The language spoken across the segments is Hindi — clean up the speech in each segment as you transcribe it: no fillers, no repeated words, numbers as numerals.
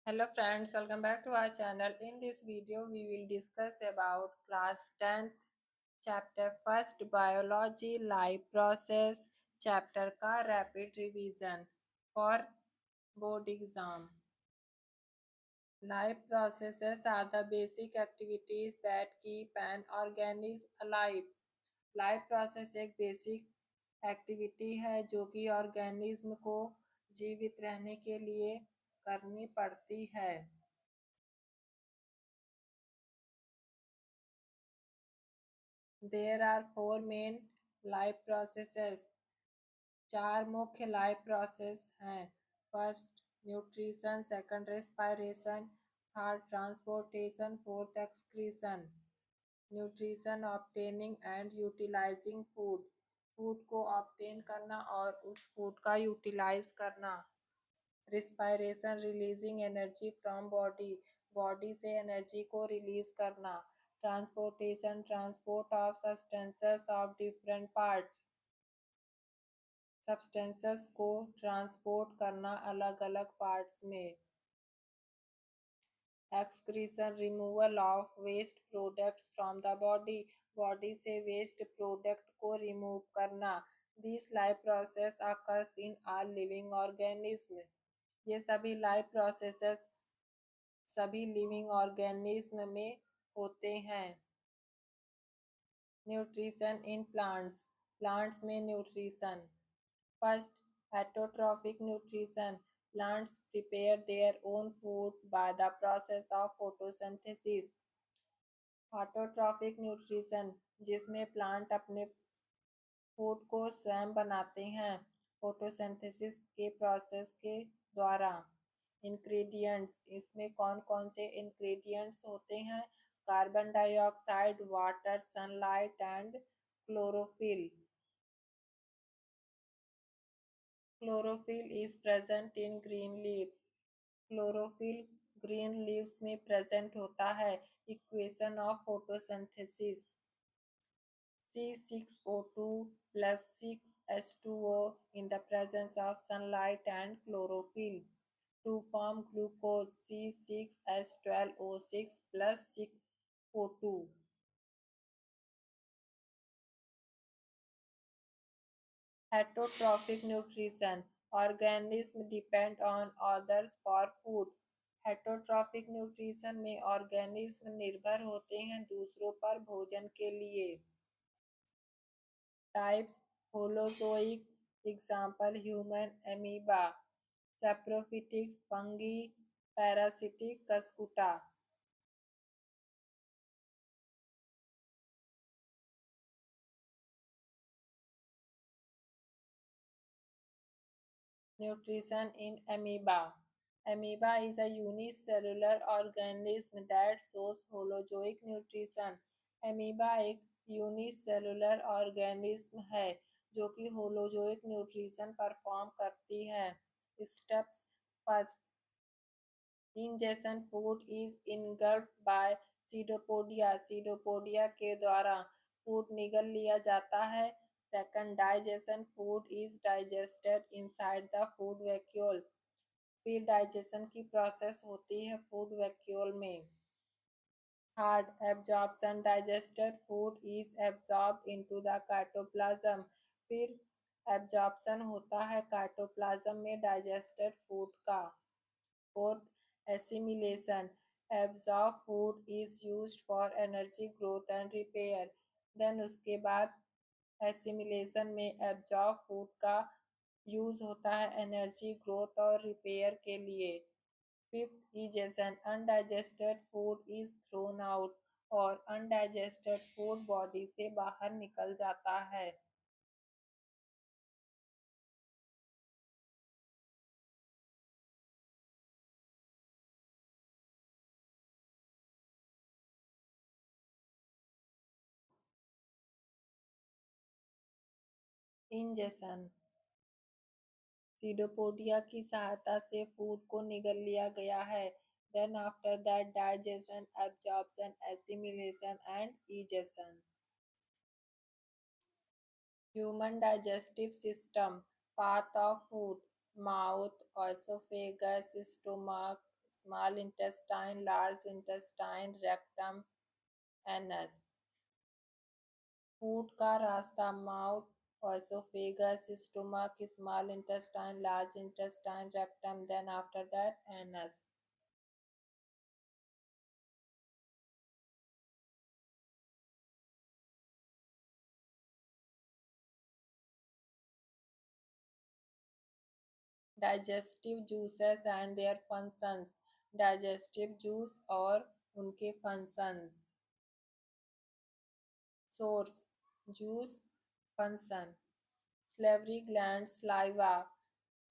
Hello friends, welcome back to our channel. In this video, we will discuss about class 10th chapter 1st biology life process chapter का rapid revision for board exam. Life processes are the basic activities that keep an organism alive. Life process एक बेसिक एक्टिविटी है जो कि ऑर्गेनिज्म को जीवित रहने के लिए करनी पड़ती है. There are four main life processes. चार मुख्य लाइफ प्रोसेस हैं. First nutrition, second respiration, third transportation, fourth excretion. Nutrition obtaining and utilising food, food को ऑब्टेन करना और उस फूड का यूटिलाइज करना. Respiration releasing energy from body, body से एनर्जी को रिलीज करना. Transportation transport of substances of different parts, substances को ट्रांसपोर्ट करना अलग अलग पार्ट्स में. Excretion removal of waste products from the body, body से वेस्ट प्रोडक्ट को रिमूव करना. This life process occurs in all living organism, ये सभी लाइफ प्रोसेसेस सभी लिविंग ऑर्गेनिज्म में होते हैं. न्यूट्रिशन इन प्लांट्स, प्लांट्स में nutrition. First heterotrophic nutrition, plants prepare their own food by the process of photosynthesis. Autotrophic nutrition, जिसमें प्लांट अपने फूड को स्वयं बनाते हैं फोटोसिंथेसिस के प्रोसेस के द्वारा. इंग्रेडिएंट्स, इसमें कौन कौन से इंग्रेडिएंट्स होते हैं? Carbon dioxide, water, sunlight and chlorophyll. Chlorophyll is present in green leaves, chlorophyll green leaves में प्रेजेंट होता है. Equation of photosynthesis, C6O2 plus 6H2O in the presence of sunlight and chlorophyll to form glucose, C6H12O6 plus 6O2. Heterotrophic nutrition, organisms depend on others for food. Heterotrophic nutrition में ऑर्गेनिज्म निर्भर होते हैं दूसरों पर भोजन के लिए. Types Holozoic, example human amoeba. Saprophytic fungi, parasitic cuscuta. Nutrition in amoeba. Amoeba is a unicellular organism that shows holozoic nutrition. Amoeba एक यूनिसेलुलर ऑर्गेनिज्म है जो कि होलोजोइक न्यूट्रिशन परफॉर्म करती है. Steps. First, ingestion food is engulfed by pseudopodia, pseudopodia के द्वारा फूड निगल लिया जाता है. Second, digestion food is digested inside the food vacuole, फिर डाइजेशन की प्रोसेस होती है फूड वैक्यूल में. Third, absorption, digested food is absorbed into the cytoplasm, फिर एब्जॉर्प्शन होता है काइटोप्लाज्म में डाइजेस्टेड फूड का. Fourth, assimilation. Absorbed food is used for energy growth and repair. Then उसके बाद assimilation में absorbed food का यूज होता है एनर्जी ग्रोथ और रिपेयर के लिए. Fifth, digestion. Undigested food is thrown out और undigested food बॉडी से बाहर निकल जाता है. इंजेशन, सीडोपोडिया की सहायता से फूड को निगल लिया गया है. Then after that digestion, absorption, assimilation and egestion. Human digestive system. Path of food, mouth, oesophagus, stomach, small intestine, large intestine, rectum, anus. Food का रास्ता mouth, esophagus, stomach, small intestine, large intestine, rectum, then after that anus. Digestive juices and their functions. Digestive juice और उनके functions. Source: juice. Function: salivary gland, saliva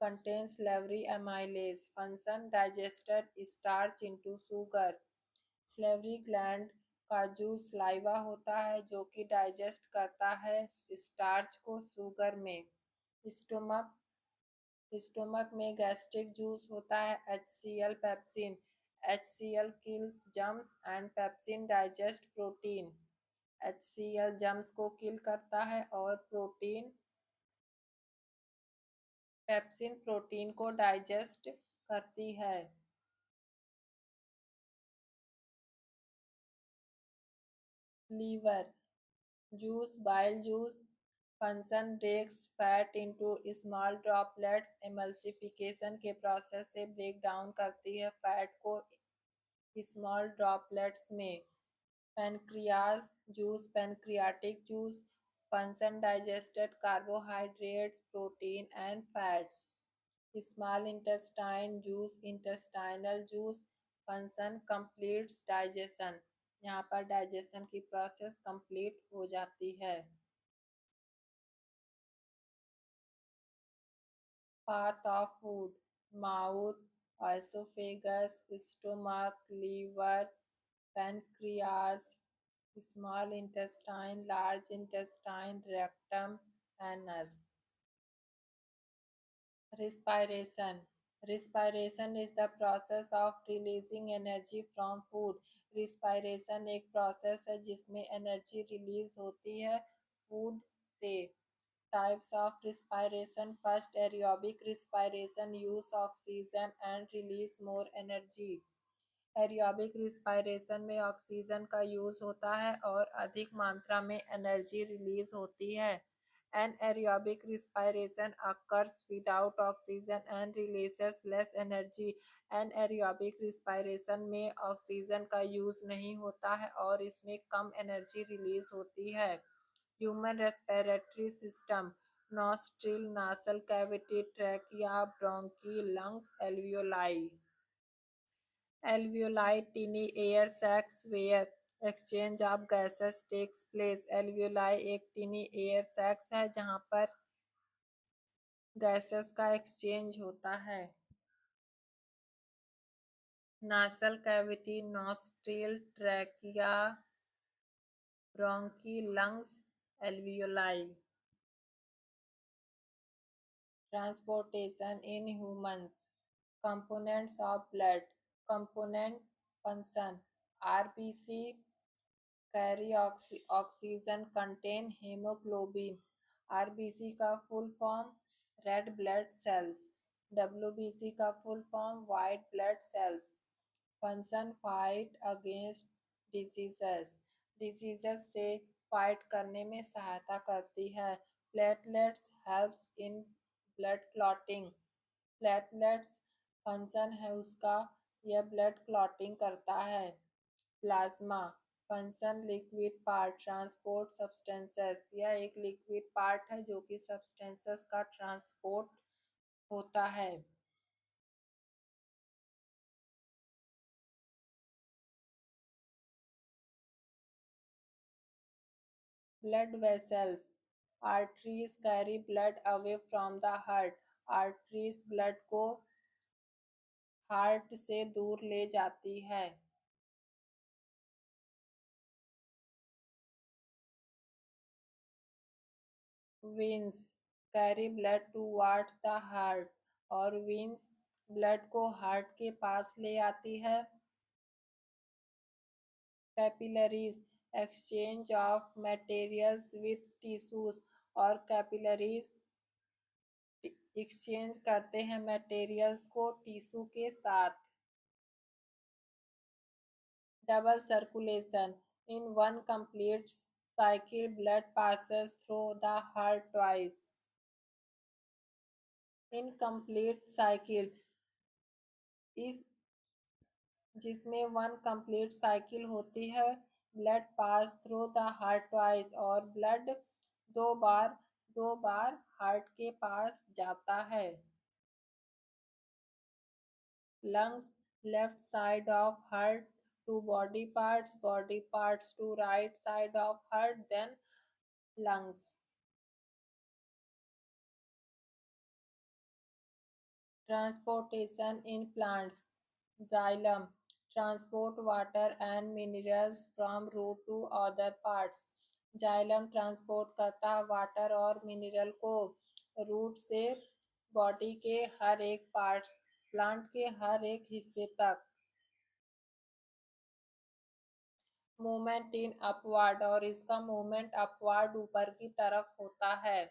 contains salivary amylase. Function: digested starch into sugar. salivary gland का जूस सलाइवा होता है जो कि डाइजेस्ट करता है स्टार्च को शुगर में। स्टोमक स्टोमक में गैस्ट्रिक जूस होता है HCl pepsin. HCl kills germs and pepsin digest protein. HCl germs को किल करता है और पेप्सिन प्रोटीन को डाइजेस्ट करती है। Liver juice, bile juice. Function: breaks fat into small droplets. Emulsification के प्रोसेस से ब्रेक डाउन करती है फैट को स्मॉल ड्रॉपलेट्स में। Pancreas juice, pancreatic juice. Function: digested carbohydrates, protein and fats. Small intestine juice, intestinal juice. Function: completes digestion. यहाँ पर डाइजेशन की प्रोसेस कंप्लीट हो जाती है। Path of food: mouth, esophagus, stomach, liver, pancreas, small intestine, large intestine, rectum, anus. Respiration. Respiration is the process of releasing energy from food. Respiration एक प्रोसेस है जिसमें एनर्जी रिलीज होती है फूड से। Types of respiration: first, aerobic respiration, use oxygen and release more energy. Aerobic respiration में ऑक्सीजन का यूज होता है और अधिक मात्रा में एनर्जी रिलीज होती है। Anaerobic respiration occurs without oxygen and releases less energy. Anaerobic respiration में ऑक्सीजन का यूज नहीं होता है और इसमें कम एनर्जी रिलीज होती है। Human respiratory system: nostril, nasal cavity, trachea, bronchi, lungs, alveoli. Alveoli, tiny air sacs where exchange of gases takes place. Alveoli एक tiny air sacs है जहाँ पर गैसेस का एक्सचेंज होता है। Nasal cavity, nostril, trachea, bronchi, lungs, alveoli. Transportation in humans. Components of blood. Component function: RBC carry oxygen, contain haemoglobin. RBC का full form red blood cells. WBC का full form white blood cells. Function: fight against diseases. Diseases से फाइट करने में सहायता करती है। Platelets helps in blood clotting. Platelets function है उसका, यह ब्लड क्लॉटिंग करता है। Plasma function: liquid part, transport substances. यह एक लिक्विड पार्ट है जो कि सब्सटेंसेस का ट्रांसपोर्ट होता है। Blood vessels: arteries carry blood away from the heart. Arteries blood को हार्ट से दूर ले जाती है। Veins carry blood towards the heart और वेन्स ब्लड को हार्ट के पास ले आती है। Capillaries exchange of materials with tissues और कैपिलरीज एक्सचेंज करते हैं मटेरियल्स को टिश्यू के साथ। double circulation. In one complete cycle, blood passes through the heart twice. Incomplete cycle is जिसमें वन कंप्लीट साइकिल होती है, blood pass through the heart twice और ब्लड दो बार हार्ट के पास जाता है। Lungs left side of heart to body parts to right side of heart then lungs. Transportation in plants. Xylem transport water and minerals from root to other parts. Xylem transport करता है वाटर और मिनरल को रूट से बॉडी के हर एक पार्ट्स प्लांट के हर एक हिस्से तक। मूवमेंट इन अपवर्ड और इसका मूवमेंट अपवर्ड ऊपर की तरफ होता है।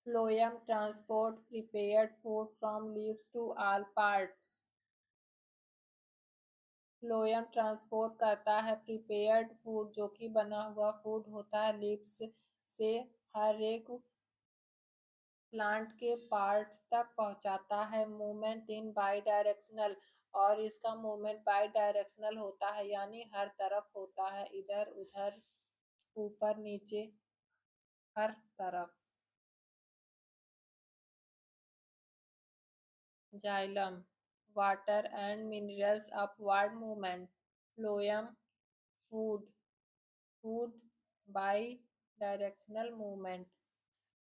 Phloem transport prepared food from leaves to all parts. Phloem transport करता है प्रिपेयर्ड फूड जो कि बना हुआ फूड होता है लीव्स से हर एक प्लांट के पार्ट्स तक पहुंचाता है। मूवमेंट इन बाई डायरेक्शनल और इसका मूवमेंट बाई डायरेक्शनल होता है यानी हर तरफ होता है, इधर उधर ऊपर नीचे हर तरफ। Xylem water and minerals upward movement. Phloem food food by directional movement.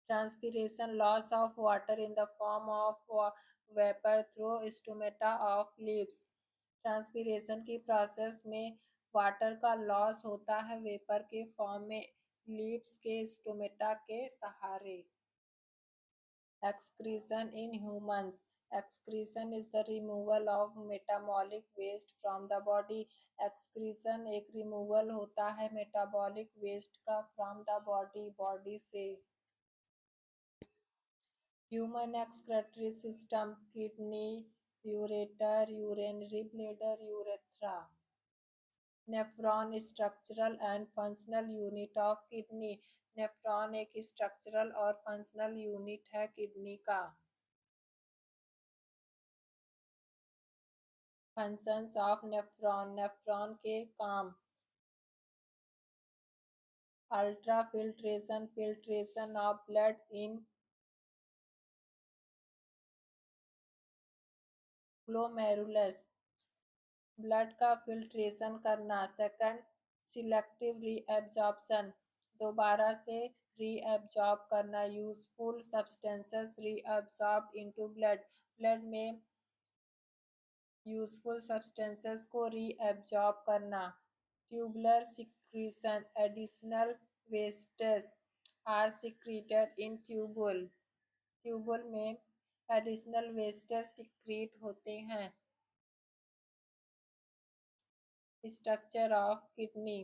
Transpiration loss of water in the form of vapor through stomata of leaves. Transpiration की प्रोसेस में वाटर का लॉस होता है वेपर के फॉर्म में लीव्स के स्टोमेटा के सहारे। Excretion in humans. Excretion is the removal of metabolic waste from the body. Excretion एक रिमूवल होता है मेटाबॉलिक वेस्ट का फ्रॉम द बॉडी से। Human excretory system kidney ureter urinary bladder urethra. Nephron structural and functional unit of kidney. Nephron एक स्ट्रक्चरल और फंक्शनल यूनिट है किडनी का। फंक्शंस ऑफ नेफ्रॉन नेफ्रॉन के काम। Ultra filtration filtration of blood in glomerulus blood का फिल्ट्रेशन करना। सेकंड सिलेक्टिव रीएब्जॉर्प्शन दोबारा से रीएब्जॉर्ब करना। Useful substances reabsorbed into blood blood में यूजफुल सब्सटेंसेस को रीएब्जॉर्ब करना। Tubular secretion additional wastes are secreted in tubule tubule में एडिशनल वेस्टेस सिक्रीट होते हैं। Structure of kidney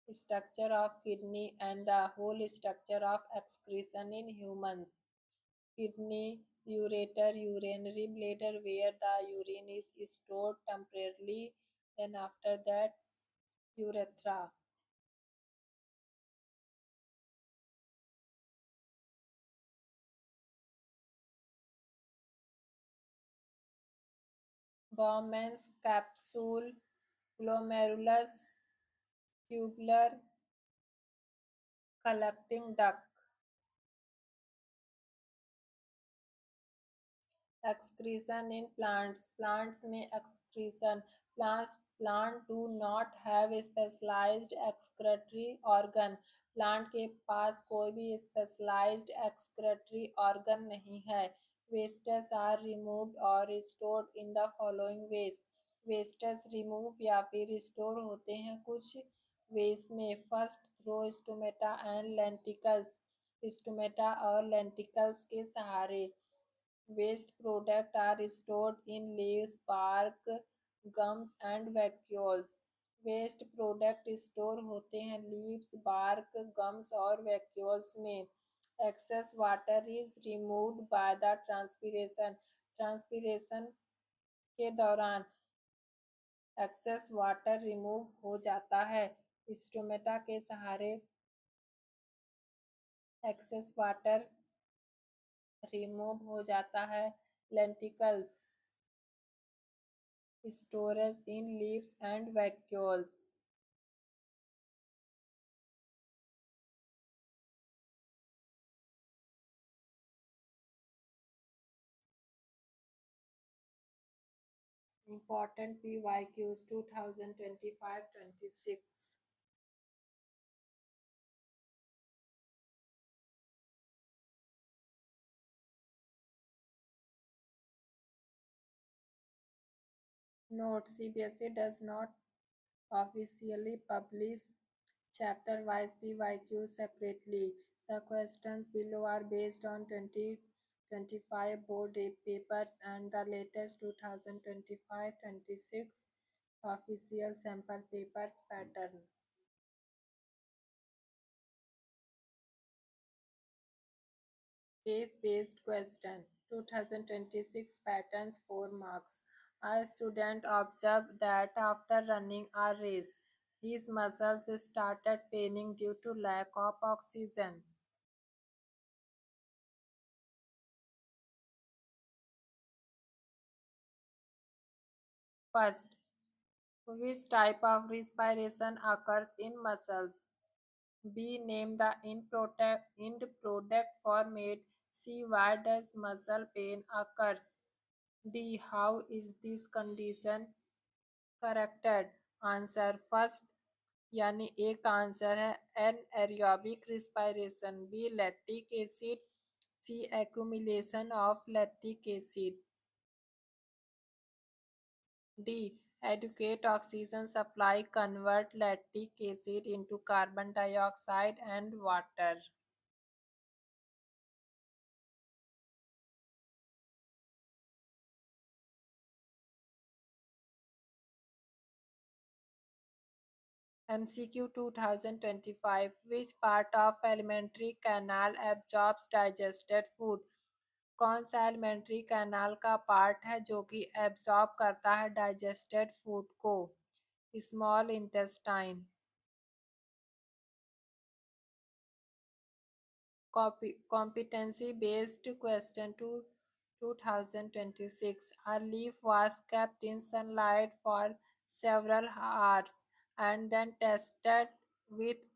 structure of kidney and the whole structure of excretion in humans. Kidney, ureter, urinary bladder where the urine is stored temporarily, then after that urethra. Bowman's capsule, glomerulus, tubular collecting duct. Excretion in plants plants में excretion plant do not have specialized excretory organ plant के पास कोई भी स्पेशलाइज्ड एक्सक्रेटरी ऑर्गन नहीं है। वेस्टेस आर रिमूव्ड और stored in the following ways wastes remove या फिर स्टोर होते हैं कुछ वेज में। First through stomata and lenticels stomata और लेंटिकल्स के सहारे। Waste products are stored in leaves, bark, gums and vacuoles. Waste product store होते हैं लीव्स बार्क गम्स और वैक्यूल्स में। Excess water is removed by the transpiration transpiration के दौरान एक्सेस वाटर रिमूव हो जाता है। स्टोमेटा के सहारे एक्सेस वाटर रिमूव हो जाता है। Lenticels storage in leaves and vacuoles. Important PYQs 2025-26. Note: CBSE does not officially publish chapter-wise PYQs separately. The questions below are based on 2025 board papers and the latest 2025-26 official sample papers pattern. Case-based question 2026 patterns 4 marks. A student observed that after running a race, his muscles started paining due to lack of oxygen. First, which type of respiration occurs in muscles? B. Name the end product format. C. Why does muscle pain occurs? D. How is this condition corrected? Answer first यानी ए का आंसर है an anaerobic respiration, B lactic acid, C accumulation of lactic acid, D. Adequate oxygen supply convert lactic acid into carbon dioxide and water. MCQ 2025. Which part of alimentary canal absorbs digested food? कौन सा एलिमेंट्री कैनाल का पार्ट है जो कि एब्जॉर्ब करता है डाइजेस्टेड फूड को? Small intestine. Competency based question to 2026. A leaf was kept in sunlight for several hours and then tested with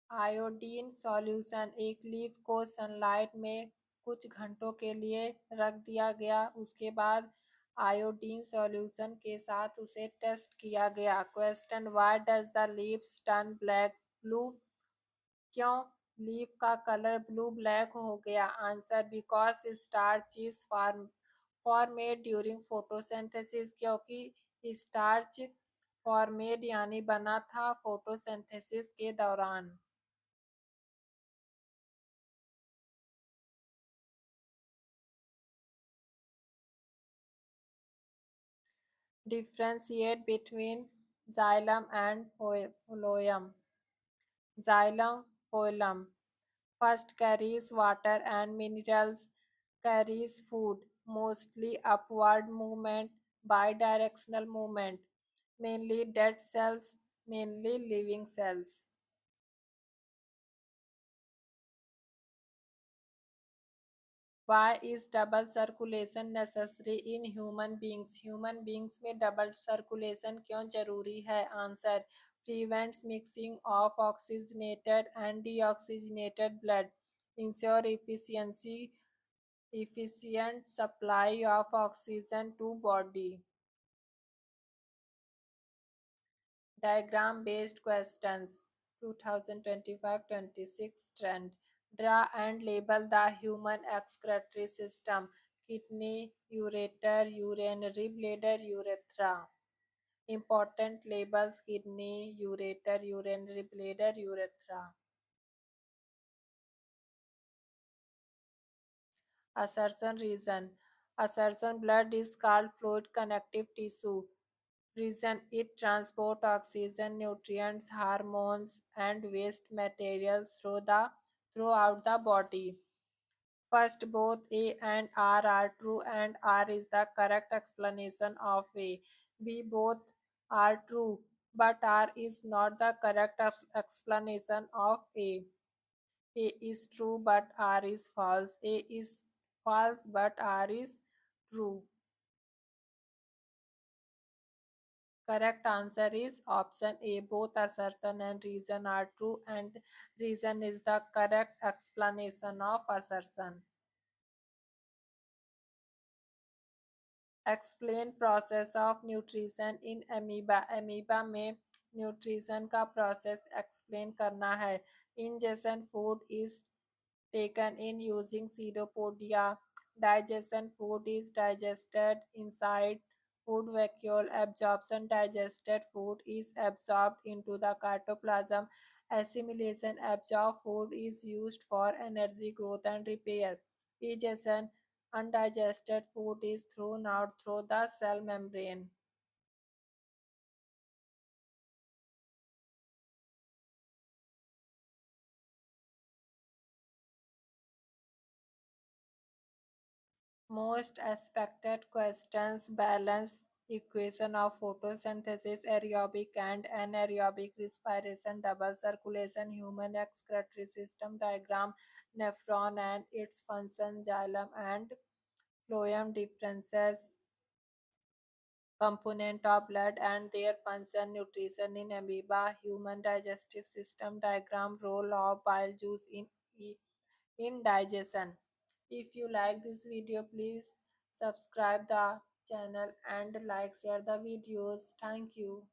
iodine solution. एक लीफ को सनलाइट में कुछ घंटों के लिए रख दिया गया, उसके बाद आयोडीन सॉल्यूशन के साथ उसे टेस्ट किया गया। Question: why does the leaves turn black blue? क्यों लीफ का कलर ब्लू ब्लैक हो गया? Answer: because starch is formed during photosynthesis, क्योंकि स्टार्च फॉर्मेड यानी बना था फोटोसिंथेसिस के दौरान। Differentiate between xylem and phloem. Xylem, phloem. First carries water and minerals, carries food, mostly upward movement, bidirectional movement, mainly dead cells, mainly living cells. Why is double circulation necessary in human beings? Human beings में डबल सर्कुलेशन क्यों जरूरी है? Answer: prevents mixing of oxygenated and deoxygenated blood, ensure efficient supply of oxygen to body. Diagram based questions 2025-26 trend. Draw and label the human excretory system: kidney, ureter, urinary bladder, urethra. Important labels: kidney, ureter, urinary bladder, urethra. Assertion reason. Assertion: blood is called fluid connective tissue. Reason: it transports oxygen, nutrients, hormones, and waste materials throughout the body. First, both A and R are true, and R is the correct explanation of A. B both are true, but R is not the correct explanation of A. A is true, but R is false. A is false, but R is true. Correct answer is option A. Both assertion and reason are true, and reason is the correct explanation of assertion. Explain process of nutrition in amoeba. Amoeba में न्यूट्रिशन का प्रोसेस एक्सप्लेन करना है। Ingestion food is taken in using pseudopodia. Digestion food is digested inside food vacuole. Absorption digested food is absorbed into the cytoplasm. Assimilation absorbed food is used for energy growth and repair. Digestion undigested food is thrown out through the cell membrane. Most expected questions balance equation of photosynthesis, aerobic and anaerobic respiration, double circulation, human excretory system diagram, nephron and its function, xylem and phloem differences, component of blood and their function, nutrition in amoeba, human digestive system diagram, role of bile juice in digestion. If you like this video, please subscribe the channel and like share the videos. Thank you.